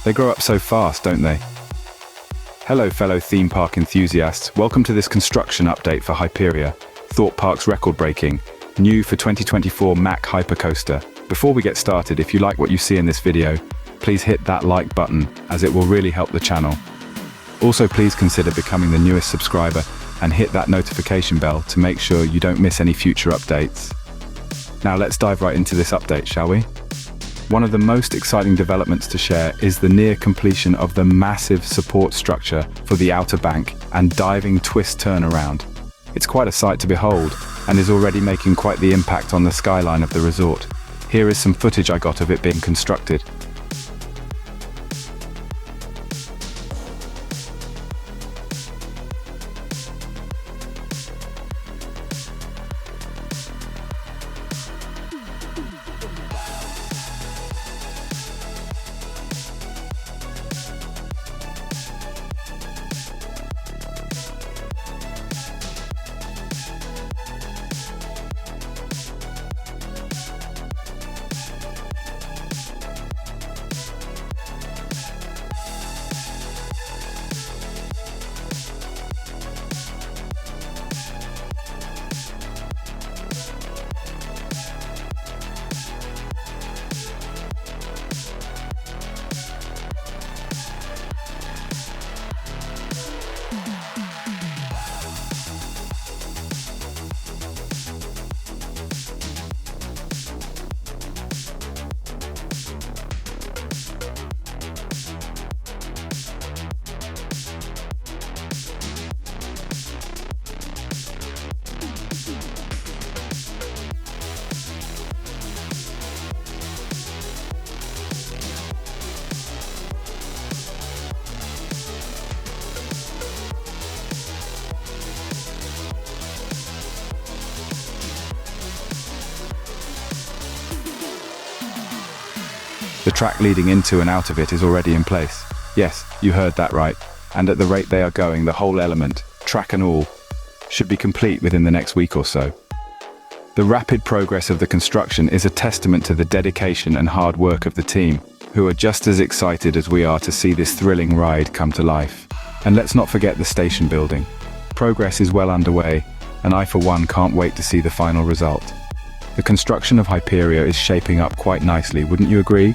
They grow up so fast, don't they? Hello fellow theme park enthusiasts, welcome to this construction update for Hyperia, Thorpe Park's record-breaking, new for 2024 Mack Hyper coaster. Before we get started, if you like what you see in this video, please hit that like button as it will really help the channel. Also, please consider becoming the newest subscriber and hit that notification bell to make sure you don't miss any future updates. Now let's dive right into this update, shall we? One of the most exciting developments to share is the near completion of the massive support structure for the outer bank and diving twist turnaround. It's quite a sight to behold and is already making quite the impact on the skyline of the resort. Here is some footage I got of it being constructed. The track leading into and out of it is already in place. Yes, you heard that right. And at the rate they are going, the whole element, track and all, should be complete within the next week or so. The rapid progress of the construction is a testament to the dedication and hard work of the team, who are just as excited as we are to see this thrilling ride come to life. And let's not forget the station building. Progress is well underway, and I for one can't wait to see the final result. The construction of Hyperia is shaping up quite nicely, wouldn't you agree?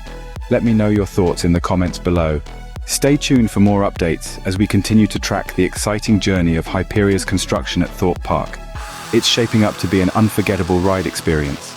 Let me know your thoughts in the comments below. Stay tuned for more updates as we continue to track the exciting journey of Hyperia's construction at Thorpe Park. It's shaping up to be an unforgettable ride experience.